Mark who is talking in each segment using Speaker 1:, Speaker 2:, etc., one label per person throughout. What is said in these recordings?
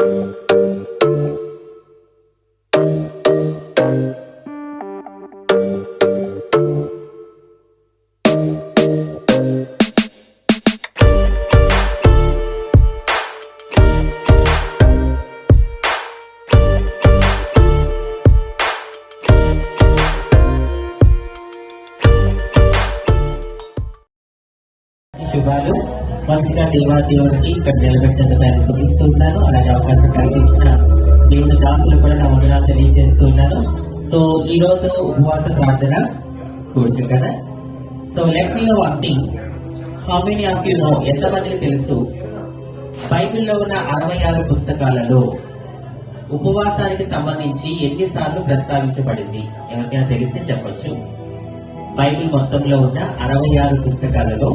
Speaker 1: శుభాలు. మొదటిగా దేవుడికి ఇక్కడ నిలబెట్టేందుకు ఆయన స్తుతిస్తున్నాను. అలాగే అవకాశం కల్పించిన దేవుని దాసులు కూడా నా వందనాలు తెలియజేస్తున్నాను. సో ఈ రోజు ఉపవాస ప్రార్థన కూర్చు కదా. So let me know one thing. How many of you know, ఎంతమందికి తెలుసు బైబిల్లో ఉన్న 66 పుస్తకాలలో ఉపవాసానికి సంబంధించి ఎన్నిసార్లు ప్రస్తావించబడింది? ఎవరికైనా తెలిస్తే చెప్పొచ్చు. బైబిల్ మొత్తంలో ఉన్న 66 పుస్తకాలలో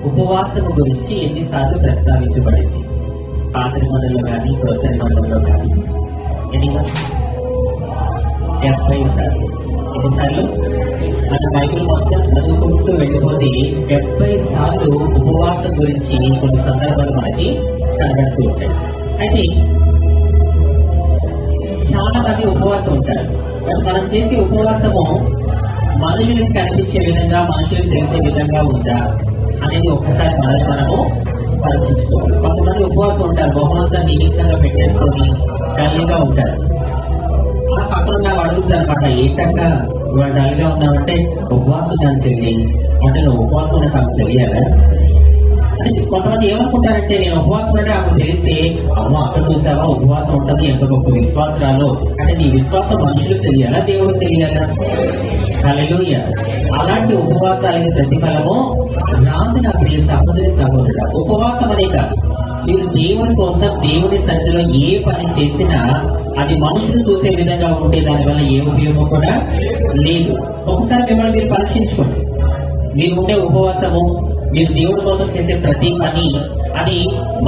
Speaker 1: ఉపవాసము గురించి ఎన్నిసార్లు ప్రస్తావించబడింది? పాత నిబంధనలో కానీ కొత్త నిబంధనలో కానీ ఎన్ని? 70 సార్లు. ఎన్నిసార్లు? మన బైబిల్ మొత్తం చదువుకుంటూ వెళ్ళిపోతే 70 సార్లు ఉపవాసం గురించి కొన్ని సందర్భాలు మనకి కనబడుతూ ఉంటాయి. అయితే చాలా మంది ఉపవాసం ఉంటారు. మనం చేసే ఉపవాసము మనుషులకు కనిపించే విధంగా, మనుషులకు తెలిసే విధంగా ఉందా అనేది ఒక్కసారి మనము పరీక్షించుకోవాలి. కొంతమంది ఉపవాసం ఉంటారు, మొహమంతా నీచంగా పెట్టేసుకొని డల్గా ఉంటారు. ఆ పక్కన నాకు అడుగుతారు అనమాట, ఏంటక్క ఇవాళ డల్గా ఉన్నామంటే ఉపవాసం దాని చెల్లి అంటే నువ్వు ఉపవాసం ఉన్నట్టు నాకు తెలియాలా అంటే కొంతమంది ఏమనుకుంటారంటే నేను ఉపవాసం అంటే ఆమెకు తెలిస్తే అమ్మ అక్క చూసావా ఉపవాసం ఉంటుంది ఎంత గొప్ప విశ్వాసరాలు అంటే నీ విశ్వాసం మనుషులకు తెలియాలా దేవుడికి తెలియాలా? హల్లెలూయా. అలాంటి ఉపవాసాలకి ప్రతిఫలము రాంది నా ప్రియ సహోదరి సహోదరుడు. ఉపవాసం అనే కాదు, మీరు దేవుని కోసం దేవుని సన్నిధిలో ఏ పని చేసినా అది మనుషులు చూసే విధంగా ఉంటే దానివల్ల ఏ ఉపయోగం కూడా లేదు. ఒకసారి మిమ్మల్ని మీరు పరీక్షించుకోండి. మీరు ఉండే ఉపవాసము, మీరు దేవుడి కోసం చేసే ప్రతి పని అది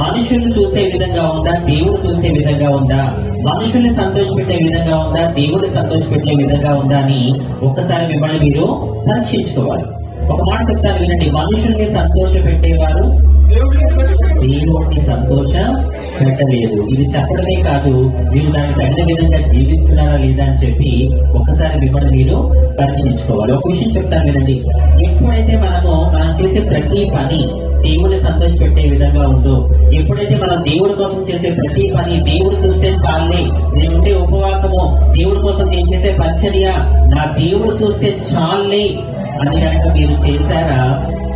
Speaker 1: మనుషులు చూసే విధంగా ఉందా, దేవుడు చూసే విధంగా ఉందా, మనుషుల్ని సంతోషపెట్టే విధంగా ఉందా, దేవుడిని సంతోషపెట్టే విధంగా ఉందా అని ఒక్కసారి మిమ్మల్ని మీరు పరీక్షించుకోవాలి. ఒక మాట చెప్తాను వినండి, మనుషుల్ని సంతోష పెట్టేవారు దేవుడిని సంతోష పెట్టలేదు. ఇది చెప్పడమే కాదు, మీరు దానికి తగిన విధంగా జీవిస్తున్నారా లేదా అని చెప్పి ఒకసారి మిమ్మల్ని మీరు పరీక్షించుకోవాలి. ఒక విషయం చెప్తాను వినండి, ఎప్పుడైతే మనం చేసే ప్రతి పని దేవుడిని సంతోష పెట్టే విధంగా ఉందో, ఎప్పుడైతే మనం దేవుడి కోసం చేసే ప్రతి పని దేవుడు చూస్తే చాలే, నేనుండే ఉపవాసము దేవుడి కోసం నేను చేసే పరిచర్య నా దేవుడు చూస్తే చాలే అని కనుక మీరు చేశారా,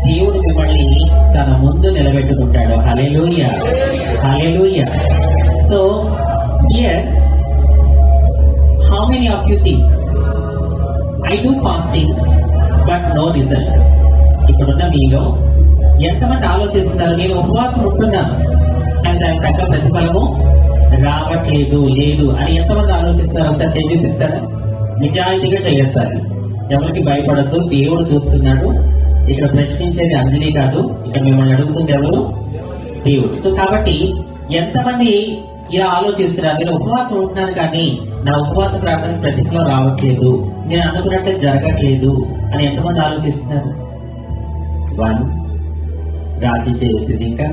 Speaker 1: దేవుడు మిమ్మల్ని తన ముందు నిలబెట్టుకుంటాడు. Hallelujah, hallelujah. So here how many of you think I do fasting but no result? ఇప్పుడున్న మీలో ఎంతమంది ఆలోచిస్తున్నారు నేను ఉపవాసం ఉంటున్నాను కానీ దానికి తగ్గ ప్రతిఫలము రావట్లేదు లేదు అని ఎంతమంది ఆలోచిస్తున్నారు? ఒకసారి చేయి చూపిస్తారా? నిజాయితీగా చేయొత్తారు. ఎవరికి భయపడద్దు, దేవుడు చూస్తున్నాడు. ఇక్కడ ప్రశ్నించేది అంజలి కాదు, ఇక్కడ మిమ్మల్ని అడుగుతుంది ఎవరు? దేవుడు. సో కాబట్టి ఎంతమంది ఇలా ఆలోచిస్తున్నారు నేను ఉపవాసం ఉంటున్నాను కానీ నా ఉపవాస ప్రార్థన ప్రతిఫలం రావట్లేదు, నేను అనుకున్నట్టు జరగట్లేదు అని ఎంతమంది ఆలోచిస్తున్నారు? 1 రాజీ చేయలేదు. ఇంకా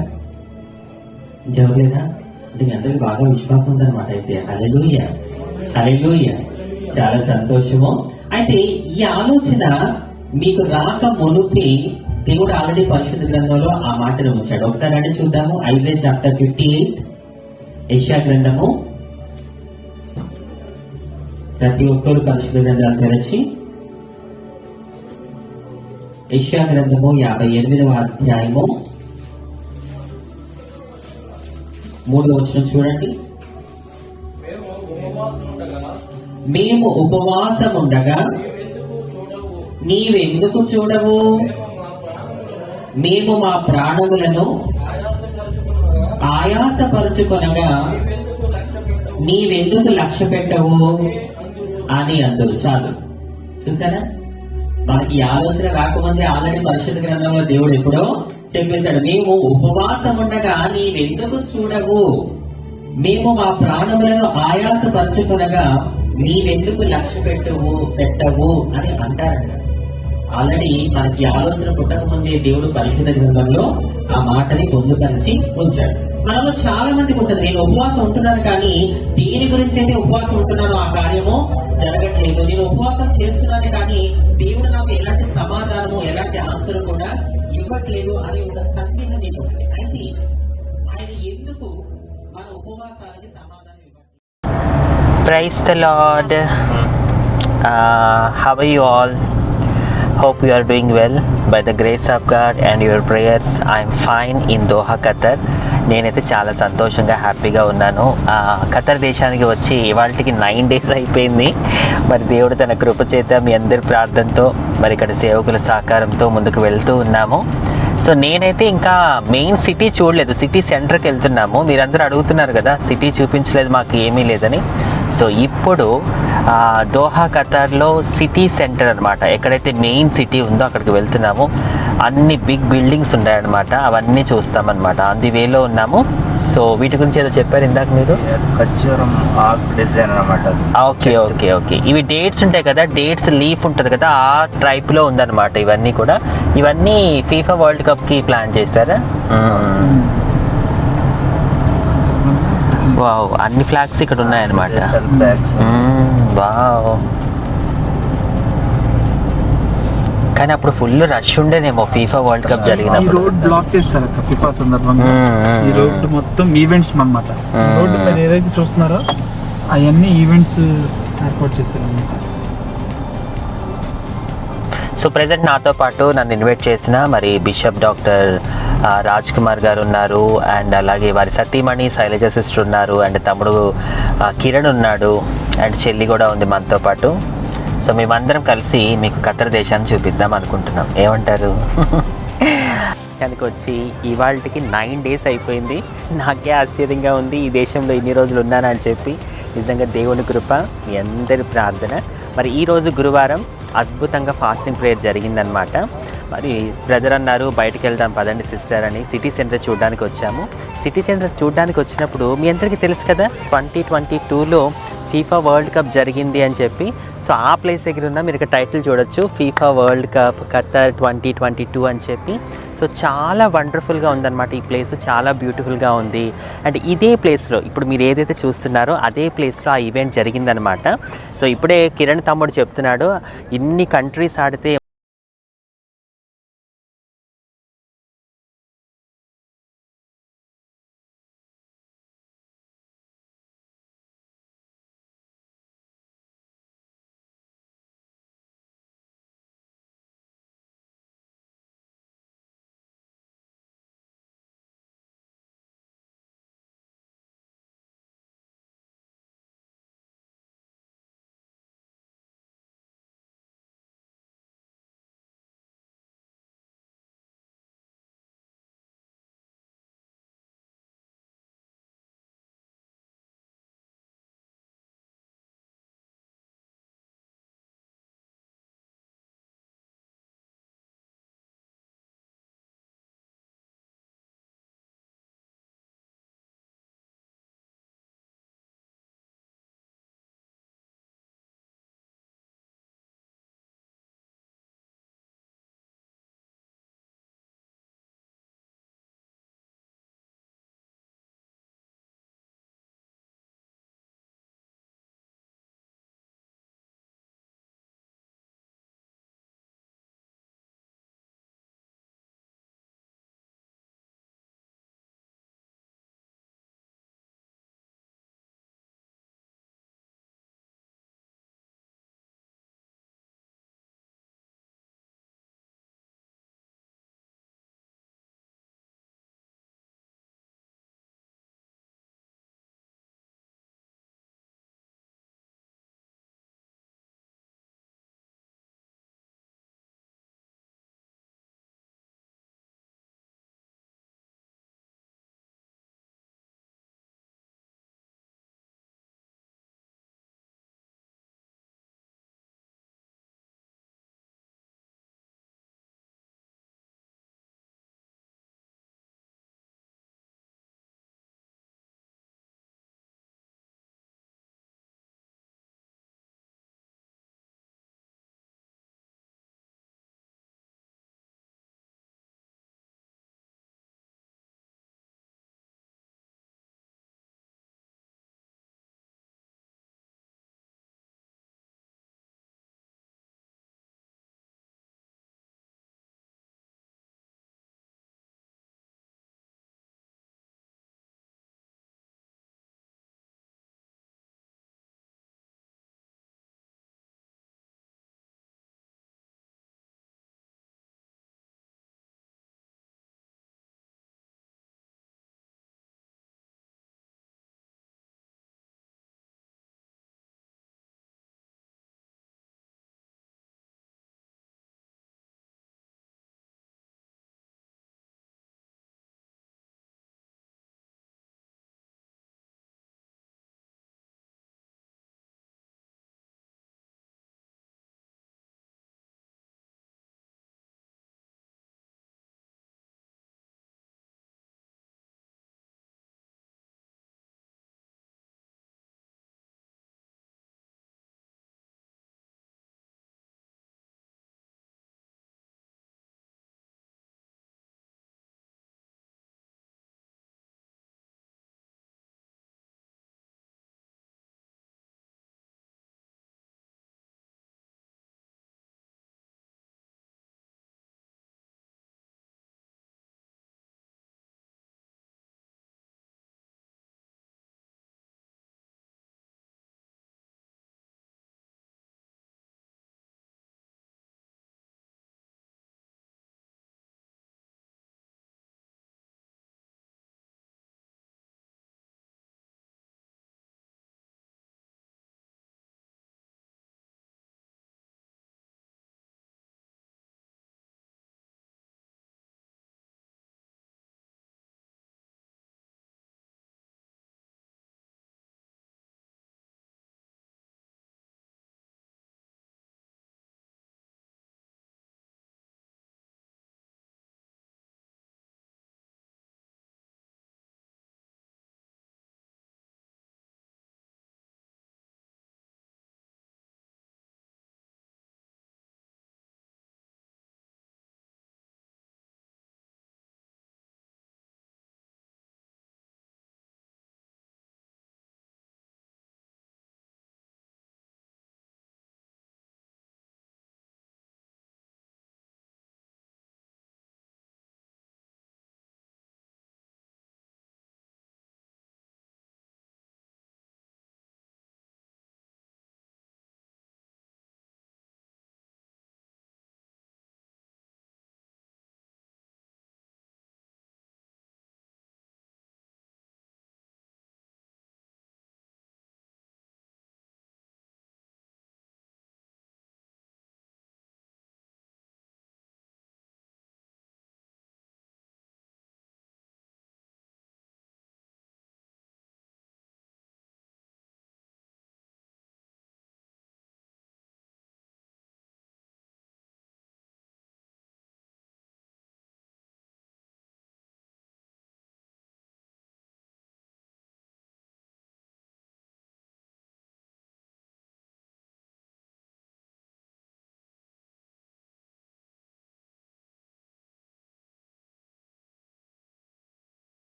Speaker 1: ఇంకెవరైనా అంటే మీ అందరికి బాగా విశ్వాసం ఉందన్నమాట. అయితే హల్లెలూయా, హల్లెలూయా, చాలా సంతోషము. అయితే ఈ ఆలోచన మీకు రాక మునుపే దేవుడు ఆల్రెడీ పరిశుద్ధ గ్రంథంలో ఆ మాటను ఉంచాడు. ఒకసారి అంటే చూద్దాము. ఐజాయా చాప్టర్ 58, యెషయా గ్రంథము. ప్రతి ఒక్కరు పరిశుద్ధ గ్రంథాలు తెరచి యెషయా గ్రంథము 58వ అధ్యాయము 3వ వచనం చూడండి. మేము ఉపవాసం ఉండగా నీవెందుకు చూడవు? మేము మా ప్రాణములను ఆయాసపరుచుకొనగా నీవెందుకు లక్ష్య పెట్టవు అని అందరూ. చాలు, చూసారా? మనకి ఈ ఆలోచన రాకముందే ఆల్రెడీ పరిశుద్ధ గ్రంథంలో దేవుడు ఎప్పుడో చెప్పేశాడు, మేము ఉపవాసం ఉండగా నీవెందుకు చూడవు, మేము మా ప్రాణములను ఆయాసపరుచుకొనగా నీవెందుకు లక్ష్య పెట్టవు అని అంటారంట. ఆల్రెడీ మనకి ఆలోచన పుట్టక ముందే దేవుడు పరిశుద్ధ గ్రంథంలో ఆ మాటని పొందుపరిచి ఉంచాడు. మనలో చాలా మందికి ఉంటుంది, నేను ఉపవాసం ఉంటున్నాను కానీ దేని గురించి అయితే ఉపవాసం ఉంటున్నానో ఆ కార్యము జరగట్లేదు. నేను ఉపవాసం చేస్తున్నాను కానీ దేవుడు నాకు ఎలాంటి సమాధానము ఎలాంటి ఆన్సర్ కూడా ఇవ్వట్లేదు అనే ఒక సందేహం నీకు ఉంటుంది. అయితే ఆయన ఎందుకు మన ఉపవాసానికి సమాధానం ఇవ్వట్లేదు?
Speaker 2: Praise the Lord. How are you all? Hope you are doing well. By the grace of God and your prayers, I am fine in Doha, Qatar. నేనైతే చాలా సంతోషంగా హ్యాపీగా ఉన్నాను. ఖతర్ దేశానికి వచ్చి ఇవాళకి 9 days అయిపోయింది. మరి దేవుడు తన కృప చేత మీ అందరి ప్రార్థనతో మరి ఇక్కడ సేవకుల సహకారంతో ముందుకు వెళ్తూ ఉన్నాము. సో నేనైతే ఇంకా మెయిన్ సిటీ చూడలేదు, సిటీ సెంటర్కి వెళ్తున్నాము. మీరందరూ అడుగుతున్నారు కదా సిటీ చూపించలేదు మాకు ఏమీ లేదని. సో ఇప్పుడు దోహా ఖతార్లో సిటీ సెంటర్ అనమాట, ఎక్కడైతే మెయిన్ సిటీ ఉందో అక్కడికి వెళ్తున్నాము. అన్ని బిగ్ బిల్డింగ్స్ ఉన్నాయన్నమాట, అవన్నీ చూస్తామన్నమాట. అంది వేలో ఉన్నాము. సో వీటి గురించి ఏదో చెప్పారు ఇందాక మీరు,
Speaker 3: ఖర్జూరం ఆర్క్ డిజైన్ అనమాట.
Speaker 2: ఓకే ఓకే ఓకే ఇవి డేట్స్ ఉంటాయి కదా, డేట్స్ లీఫ్ ఉంటుంది కదా, ఆ టైప్లో ఉందన్నమాట ఇవన్నీ కూడా. ఇవన్నీ ఫీఫా వరల్డ్ కప్కి ప్లాన్ చేశారా? వావ్, అన్ని ఫ్లాగ్స్ ఇక్కడ ఉన్నాయన్నమాట. వావ్, కానీ అప్పుడు ఫుల్ రష్ ఉండేనేమో ఫీఫా వరల్డ్ కప్ జరిగినప్పుడు.
Speaker 3: ఈ రోడ్ బ్లాక్ చేస్తారు అక్కడ ఫిఫా సందర్భంగా. ఈ రోడ్ మొత్తం ఈవెంట్స్ అన్నమాట. రోడ్డు పైన ఏదైతే చూస్తున్నారో అవన్నీ ఈవెంట్స్ ఏర్పాటు చేస్తారు అన్నమాట.
Speaker 2: సో ప్రజెంట్ నాతో పాటు నన్ను ఇన్వైట్ చేసిన మరి బిషప్ డాక్టర్ రాజ్ కుమార్ గారు ఉన్నారు, అండ్ అలాగే వారి సతీమణి శైలజ సిస్టర్ ఉన్నారు, అండ్ తమ్ముడు కిరణ్ ఉన్నాడు, అండ్ చెల్లి కూడా ఉంది మనతో పాటు. సో మేమందరం కలిసి మీకు ఖతర్ దేశాన్ని చూపిద్దాం అనుకుంటున్నాం. ఏమంటారు? దానికి వచ్చి ఇవాళకి 9 days అయిపోయింది. నాకే ఆశ్చర్యంగా ఉంది ఈ దేశంలో ఇన్ని రోజులు ఉన్నానని చెప్పి. నిజంగా దేవుని కృప, మీ అందరి ప్రార్థన. మరి ఈరోజు గురువారం అద్భుతంగా ఫాస్టింగ్ ప్రేయర్ జరిగిందనమాట. మరి బ్రదర్ అన్నారు బయటకు వెళ్దాం పదండి సిస్టర్ అని. సిటీ సెంటర్ చూడడానికి వచ్చాము. సిటీ సెంటర్ చూడడానికి వచ్చినప్పుడు మీ అందరికీ తెలుసు కదా 2022లో ఫీఫా వరల్డ్ కప్ జరిగింది అని చెప్పి. సో ఆ ప్లేస్ దగ్గర ఉన్న మీరు ఇక్కడ టైటిల్ చూడొచ్చు, ఫీఫా వరల్డ్ కప్ ఖతర్ 2022 అని చెప్పి. సో చాలా వండర్ఫుల్గా ఉందన్నమాట ఈ ప్లేస్, చాలా బ్యూటిఫుల్గా ఉంది. అండ్ ఇదే ప్లేస్లో ఇప్పుడు మీరు ఏదైతే చూస్తున్నారో అదే ప్లేస్లో ఆ ఈవెంట్ జరిగిందనమాట. సో ఇప్పుడే కిరణ్ తమ్ముడు చెప్తున్నాడు ఇన్ని కంట్రీస్ ఆడితే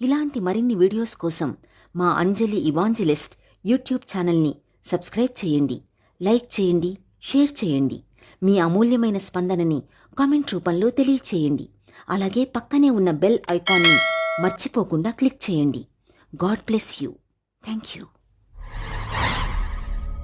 Speaker 4: ఇలాంటి మరిన్ని వీడియోస్ కోసం మా అంజలి ఇవాంజలిస్ట్ యూట్యూబ్ ఛానల్ని సబ్స్క్రైబ్ చేయండి, లైక్ చేయండి, షేర్ చేయండి. మీ అమూల్యమైన స్పందనని కామెంట్ రూపంలో తెలియచేయండి. అలాగే పక్కనే ఉన్న బెల్ ఐకాన్ని మర్చిపోకుండా క్లిక్ చేయండి. God bless you. Thank you.